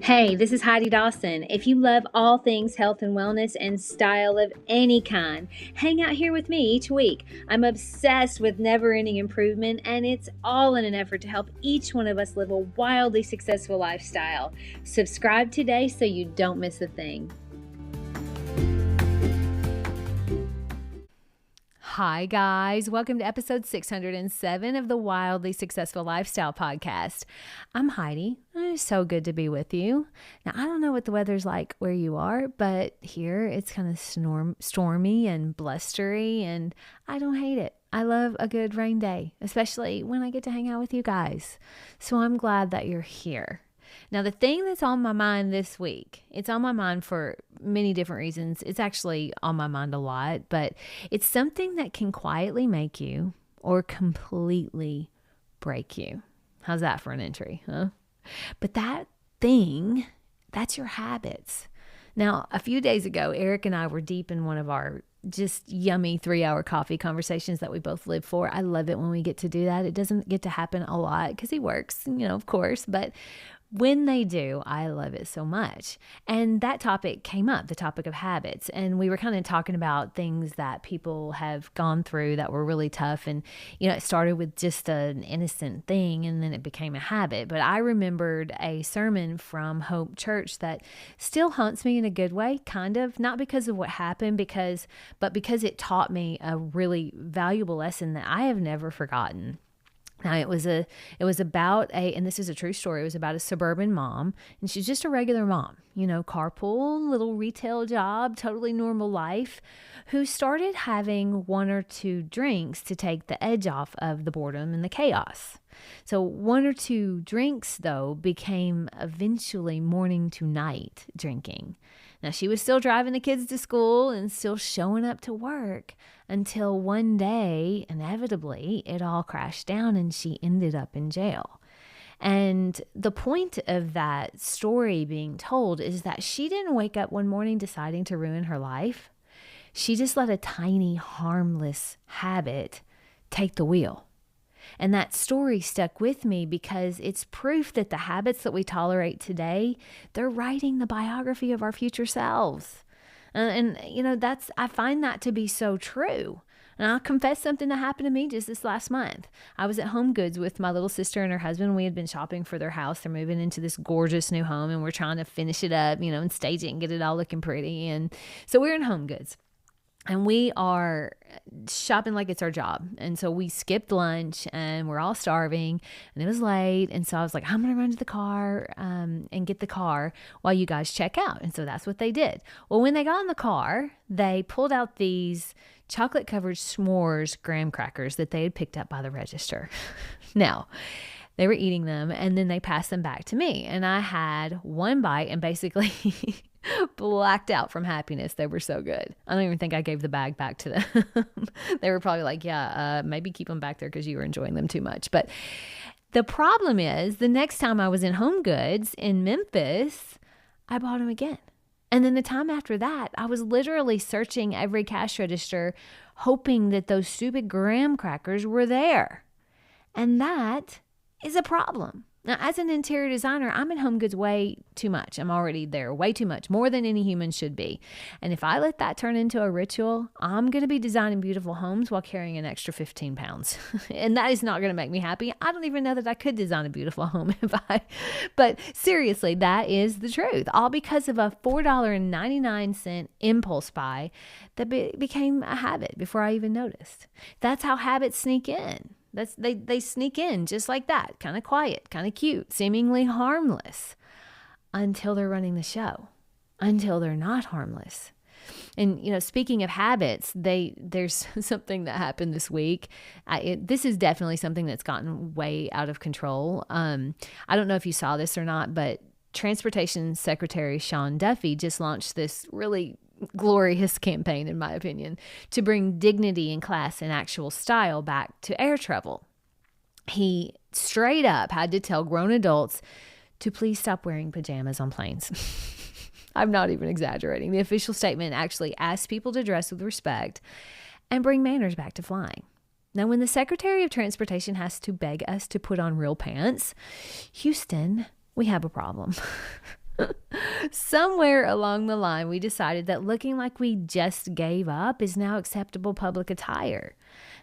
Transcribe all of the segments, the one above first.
Hey, this is Heidi Dawson. If you love all things health and wellness and style of any kind, hang out here with me each week. I'm obsessed with never-ending improvement, and it's all in an effort to help each one of us live a wildly successful lifestyle. Subscribe today so you don't miss a thing. Hi, guys. Welcome to episode 607 of the Wildly Successful Lifestyle Podcast. I'm Heidi. It's so good to be with you. Now, I don't know what the weather's like where you are, but here it's kind of stormy and blustery, and I don't hate it. I love a good rain day, especially when I get to hang out with you guys. So I'm glad that you're here. Now, the thing that's on my mind this week, it's on my mind for many different reasons. It's actually on my mind a lot, but it's something that can quietly make you or completely break you. How's that for an entry, huh? But that thing, that's your habits. Now, a few days ago, Eric and I were deep in one of our just yummy 3-hour coffee conversations that we both live for. I love it when we get to do that. It doesn't get to happen a lot because he works, of course, but when they do, I love it so much. And that topic came up, the topic of habits. And we were kind of talking about things that people have gone through that were really tough. And, it started with just an innocent thing and then it became a habit. But I remembered a sermon from Hope Church that still haunts me in a good way, kind of, not because of what happened, but because it taught me a really valuable lesson that I have never forgotten. Now, it was about and this is a true story, it was about a suburban mom, and she's just a regular mom, carpool, little retail job, totally normal life, who started having 1 or 2 drinks to take the edge off of the boredom and the chaos. So 1 or 2 drinks, though, became eventually morning to night drinking. Now, she was still driving the kids to school and still showing up to work until one day, inevitably, it all crashed down and she ended up in jail. And the point of that story being told is that she didn't wake up one morning deciding to ruin her life. She just let a tiny, harmless habit take the wheel. And that story stuck with me because it's proof that the habits that we tolerate today, they're writing the biography of our future selves. I find that to be so true. And I'll confess something that happened to me just this last month. I was at Home Goods with my little sister and her husband. We had been shopping for their house. They're moving into this gorgeous new home and we're trying to finish it up, and stage it and get it all looking pretty. And so we're in Home Goods. And we are shopping like it's our job. And so we skipped lunch and we're all starving and it was late. And so I was like, I'm going to run to the car and get the car while you guys check out. And so that's what they did. Well, when they got in the car, they pulled out these chocolate covered s'mores graham crackers that they had picked up by the register. Now, they were eating them and then they passed them back to me. And I had one bite and basically blacked out from happiness. They were so good. I don't even think I gave the bag back to them. They were probably like, maybe keep them back there because you were enjoying them too much. But the problem is the next time I was in Home Goods in Memphis, I bought them again. And then the time after that, I was literally searching every cash register, hoping that those stupid graham crackers were there. And that is a problem. Now, as an interior designer, I'm in Home Goods way too much. I'm already there way too much, more than any human should be. And if I let that turn into a ritual, I'm going to be designing beautiful homes while carrying an extra 15 pounds. And that is not going to make me happy. I don't even know that I could design a beautiful home but seriously, that is the truth. All because of a $4.99 impulse buy that became a habit before I even noticed. That's how habits sneak in. They sneak in just like that, kind of quiet, kind of cute, seemingly harmless, until they're running the show, until they're not harmless. And, speaking of habits, there's something that happened this week. This is definitely something that's gotten way out of control. I don't know if you saw this or not, but Transportation Secretary Sean Duffy just launched this really glorious campaign, in my opinion, to bring dignity and class and actual style back to air travel. He straight up had to tell grown adults to please stop wearing pajamas on planes. I'm not even exaggerating. The official statement actually asked people to dress with respect and bring manners back to flying. Now, when the Secretary of Transportation has to beg us to put on real pants, Houston, we have a problem. Somewhere along the line, we decided that looking like we just gave up is now acceptable public attire.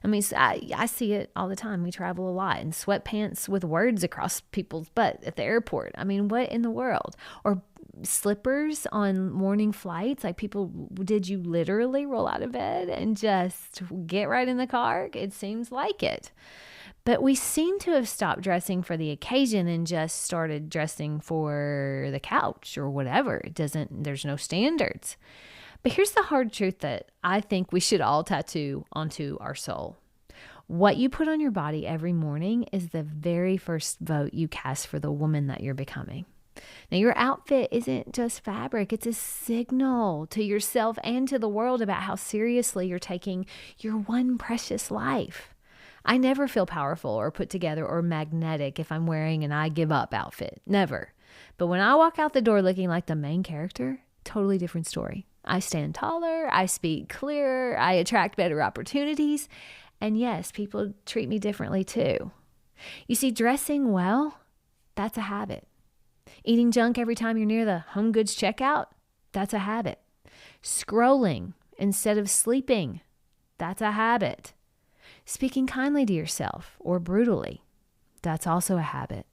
I mean, I see it all the time. We travel a lot in sweatpants with words across people's butt at the airport. I mean, what in the world? Or slippers on morning flights. Like, people, did you literally roll out of bed and just get right in the car? It seems like it. But we seem to have stopped dressing for the occasion and just started dressing for the couch or whatever. There's no standards. But here's the hard truth that I think we should all tattoo onto our soul. What you put on your body every morning is the very first vote you cast for the woman that you're becoming. Now, your outfit isn't just fabric. It's a signal to yourself and to the world about how seriously you're taking your one precious life. I never feel powerful or put together or magnetic if I'm wearing an I give up outfit. Never. But when I walk out the door looking like the main character, totally different story. I stand taller, I speak clearer, I attract better opportunities, and yes, people treat me differently too. You see, dressing well, that's a habit. Eating junk every time you're near the home goods checkout, that's a habit. Scrolling instead of sleeping, that's a habit. Speaking kindly to yourself or brutally, that's also a habit.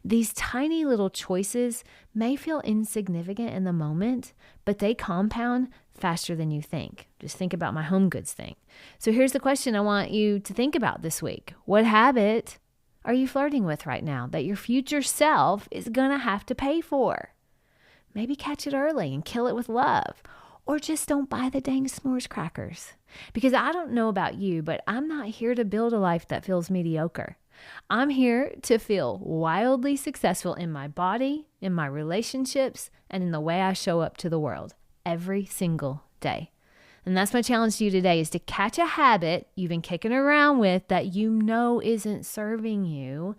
These tiny little choices may feel insignificant in the moment, but they compound faster than you think. Just think about my home goods thing. So here's the question I want you to think about this week. What habit are you flirting with right now that your future self is going to have to pay for? Maybe catch it early and kill it with love. Or just don't buy the dang s'mores crackers. Because I don't know about you, but I'm not here to build a life that feels mediocre. I'm here to feel wildly successful in my body, in my relationships, and in the way I show up to the world every single day. And that's my challenge to you today, is to catch a habit you've been kicking around with that you know isn't serving you,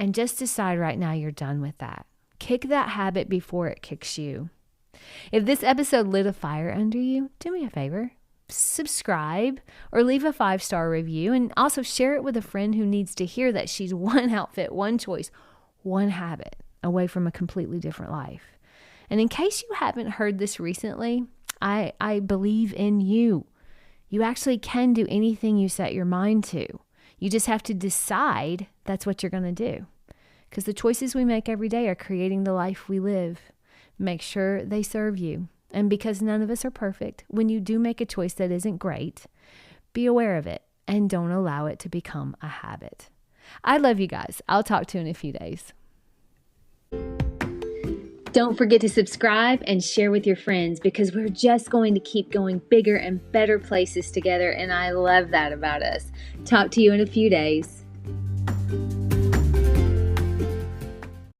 and just decide right now you're done with that. Kick that habit before it kicks you. If this episode lit a fire under you, do me a favor. Subscribe or leave a 5-star review, and also share it with a friend who needs to hear that she's one outfit, one choice, one habit away from a completely different life. And in case you haven't heard this recently, I believe in you. You actually can do anything you set your mind to. You just have to decide that's what you're going to do. Because the choices we make every day are creating the life we live. Make sure they serve you. And because none of us are perfect, when you do make a choice that isn't great, be aware of it and don't allow it to become a habit. I love you guys. I'll talk to you in a few days. Don't forget to subscribe and share with your friends, because we're just going to keep going bigger and better places together. And I love that about us. Talk to you in a few days.